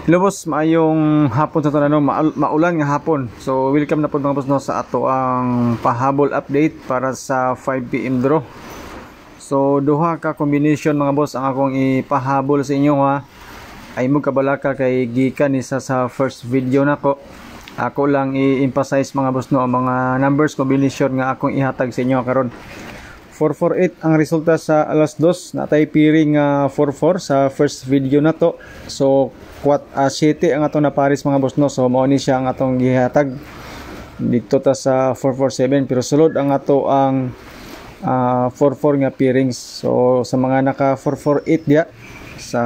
Hello boss, maayong hapon sa tanan, maulan nga hapon. So welcome na po mga boss no sa ato ang pahabol update para sa 5 PM draw. So duha ka combination mga boss ang akong ipahabol sa inyo ha. Ay mo kabalaka kay gikan isa sa first video nako. Ako lang i-emphasize mga boss no ang mga numbers combination nga akong ihatag sa inyo karon. 448 ang resulta sa alas 2, natay piring 44 sa first video na to. So 7 ang atong naparis mga boss no. So mao ni siya ang atong gihatag dito ta sa 447, pero sulod ang ato ang 44 nga pairings. So sa mga naka 448 dia sa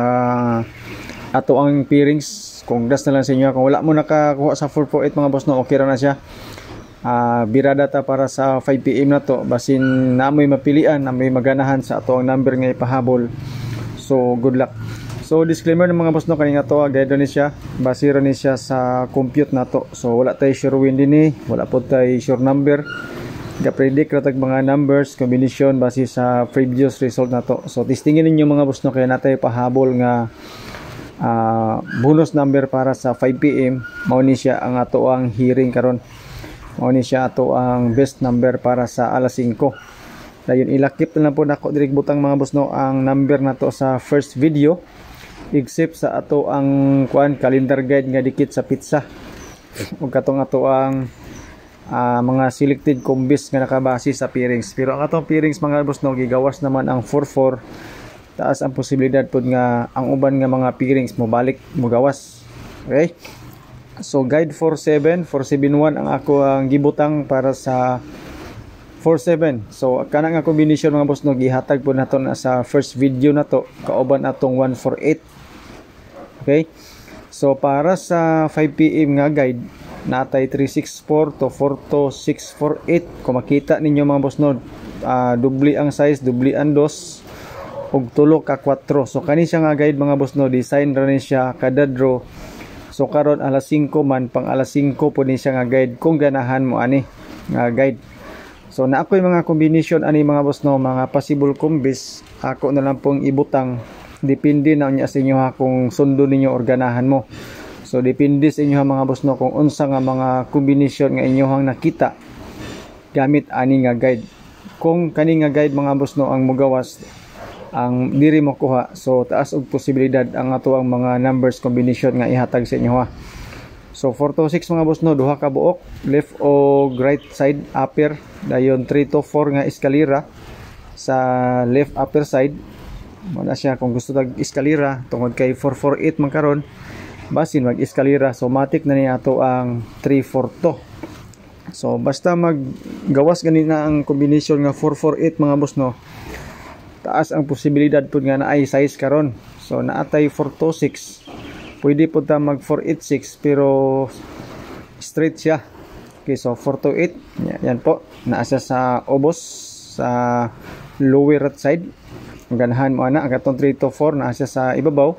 ato ang pairings, congrats na lang sa inyo. Kung wala mo nakakuha sa 448 mga boss no, okay ra na siya. Birada ta para sa 5 PM na to, basin namoy mapilian, namoy maganahan sa ato ang number nga ipahabol. So good luck. So disclaimer ng mga boss no, kaning ato guide ni siya, basira ni siya sa compute na to. So wala tay sure win din wala po tay sure number. Ga-predict ra tag mga numbers combination base sa previous result na to. So testingin ninyo mga boss no, kaya natay pahabol nga bonus number para sa 5 PM. Mao ni siya ang ato ang hearing karon. Mao ni siya ato ang best number para sa alas 5. Dayon ilakip na po nako direk butang mga boss no ang number na to sa first video, except sa ato ang calendar guide nga dikit sa pizza ug katong ato ang mga selected combis nga nakabase sa pairings. Pero ang atong pairings mga boss no, gigawas naman ang 44. Taas ang posibilidad pod nga ang uban nga mga pairings mo balik mo gawas. Okay? So guide 47, 471 ang ako ang gibutang para sa 47. So kana nga combination mga boss no, gihatag po nato na sa first video na to, kauban atong 148. Okay? So para sa 5 PM nga guide, natay 364 to 42648. Kung makita ninyo mga boss no, dubli ang size, dubli ang dos, ug tulo ka 4. So kani siya nga guide mga boss no, design ra ni siya kada draw. So karon alas 5 man, pang alas 5 po ni siya nga guide kung ganahan mo ani nga guide. So na ako'y mga combination ani mga boss no, mga possible combis, ako na lang pong ibutang. Depende na niya sa inyo ha kung sundo ninyo or ganahan mo. So depende sa inyo ha mga boss no kung unsa nga mga combination nga inyohang nakita gamit ani nga guide. Kung kani nga guide mga boss no ang mugawas, ang diri mo kuha, so taas og posibilidad ang ato ang mga numbers combination nga ihatag sa inyo ha. So 4 to 6 mga boss no, duha ka buok, left o right side upper. Dayon 3 to 4 nga eskalera sa left upper side. Mo na siya kung gusto tag eskalera tungod kay 448 man karon, basin mag eskalera, so matik na ni ato ang 342. So basta maggawas ganina ang combination nga 448 mga boss no, taas ang posibilidad po nga na ay size karon. So naatay 426, pwede po ta mag 486 pero straight siya. Okay, so 428 yan po, naasa sa obos sa lower right side. Ang ganahan mo ana, ang katong 324 naasa sa ibabaw.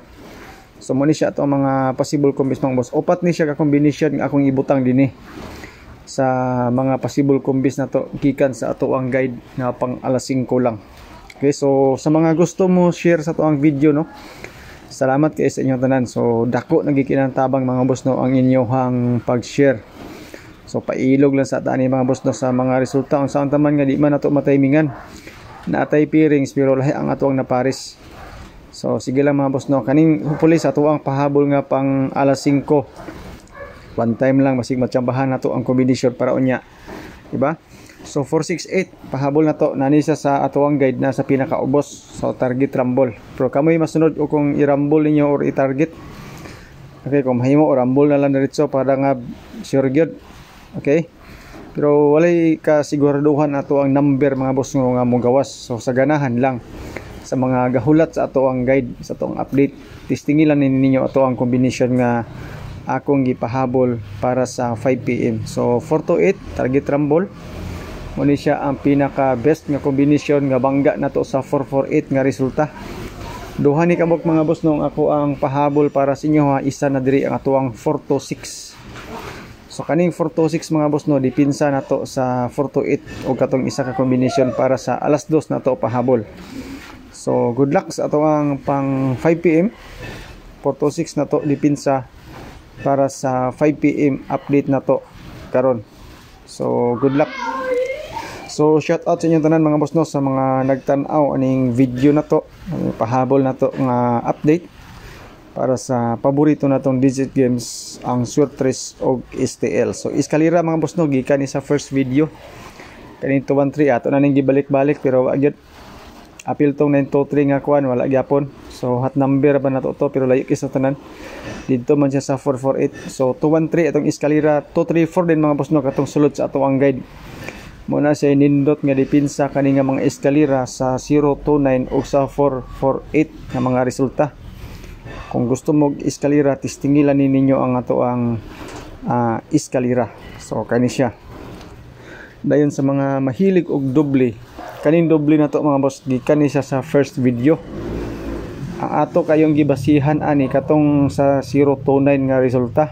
So mo ni siya atong mga possible combis mga boss. Upat ni siya ka combination nga akong ibutang dinhi sa mga possible combis na to, gikan sa ato ang guide nga pang alas 5 lang. Okay, so sa mga gusto mo share sa tuang video no, salamat kayo sa inyong tanan. So dako nagikinantabang mga boss no ang inyong pag-share. So pailog lang sa tani mga boss no sa mga resulta unsa ang taman nga di man nato matimingan. Natay pairings pero lahi ang ato ang naparis. So sige lang mga boss no, kaning hopefully sa tuang pahabol nga pang alas 5. One time lang masig matsambahan nato ang combination para unya. Diba? So 468 pahabol na to, nani siya sa atuang guide na sa pinakaubos. So target rumble, pero kamoy masunod o kung i-rumble ninyo or i-target. Okay, kung mahimo o rumble na lang diretso para nga sure gyud. Okay, pero walay ka siguraduhan ato ang number mga boss nga mo gawas. So sa ganahan lang sa mga gahulat sa ato ang guide, sa ato ang update, testingin lang ninyo ato ang combination nga akong gipahabol para sa 5 PM. So 428 target rumble, muna siya ang pinaka best nga combination nga bangga na to sa 448 nga resulta. Duha ni kabok mga boss nung ako ang pahabol para sa inyo ha, isa na diri ang ato ang 426. So kaning 426 mga boss no, dipinsa na to sa 428 o katong isa ka combination para sa alas 2 na to pahabol. So good luck sa ato ang pang 5 PM. 426 na to dipinsa para sa 5 PM update na to karon. So good luck. So shout out sa inyo tanan mga boss no, sa mga nagtan-aw aning video na to, pahabol na to nga update para sa paborito natong digit games, ang Swordfish og STL. So Escalera mga boss no, gikan ni sa first video kaning 213 ato na ning gibalik-balik pero wa gyud apil tong 923 nga kuan wala gyapon. So hot number ba nato to pero layo kisa tanan. Dito man siya sa 448. So 213 atong Escalera, 234 din mga boss no katong sulod sa ato ang guide. Muna siya nindot nga dipinsa kani nga mga Escalera sa 029 ug sa 448 nga mga resulta. Kung gusto mo Escalera, testingilan ninyo ang ato ang Escalera. So kani siya. Dayon sa mga mahilig og doble, kaning doble na to mga boss, gikan ni siya sa first video. Ang ato kayong gibasihan ani katong sa 029 nga resulta.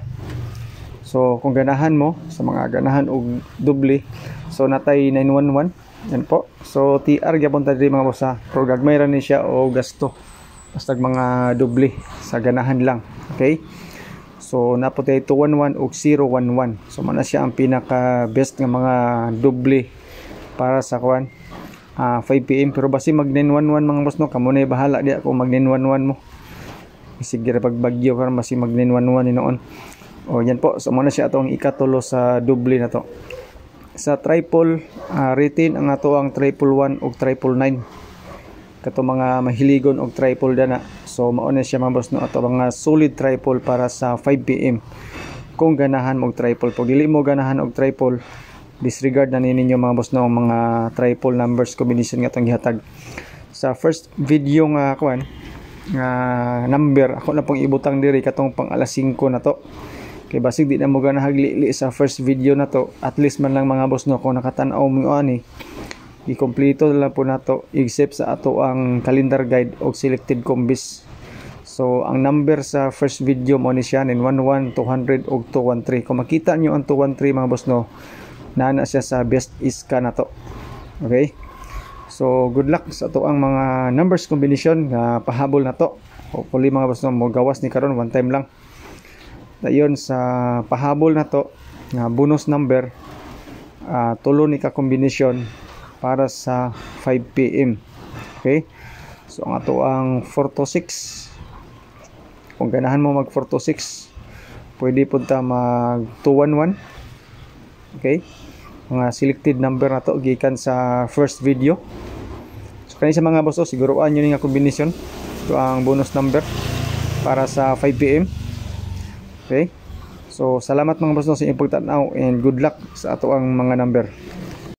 So kung ganahan mo sa mga ganahan og doble, so natay 911 yan po. So TR gyapon ta diri mga boss ha, pero gagmay ra ni siya o gasto basta mga doble sa ganahan lang. Okay, so naputay 211 ug 011. So mana siya ang pinaka best nga mga doble para sa kuan 5 PM. Pero basi mag 911 mga boss no, kamo na bahala di ako mag 911 mo. Sige ra pag bagyo karon basi mag 911 ni noon. O yan po, so muna siya atong ikatulo sa doble na to. Sa triple retain ang ato ang 111 ug 999. Kato mga mahiligon og triple dana. So mao na siya mga boss no, ato mga solid triple para sa 5 PM. Kung ganahan mo og triple, pag dili mo ganahan og triple, disregard na ninyo mga boss no mga triple numbers combination nga atong gihatag. Sa first video nga kuan nga number, ako na pong ibutang diri katong pang alas 5 na to. Kay basig di na mo ganahan haglili sa first video na to, at least man lang mga boss no kung nakatan-aw mo ani i-kompleto lang po nato except sa ato ang calendar guide o selected combis. So ang number sa first video mo ni siya 911, 200 ug 213. Kung makita nyo ang 213 mga boss no, nana siya sa best iska na to. Okay, so good luck sa ato ang mga numbers combination nga pahabol na to. Hopefully mga boss no, mo gawas ni karon one time lang. Dayon sa pahabol na to nga bonus number, tulo ni ka combination para sa 5 PM. Okay, so ang ato ang 4 to 6. Kung ganahan mo mag 4 to 6, pwede po ta mag 211. Okay, mga selected number na to gikan sa first video. So kanina sa mga boss siguruan nyo nga combination. Ito ang bonus number para sa 5 PM. Okay, so salamat mga boss sa inyong pagtanaw and good luck sa ato ang mga number.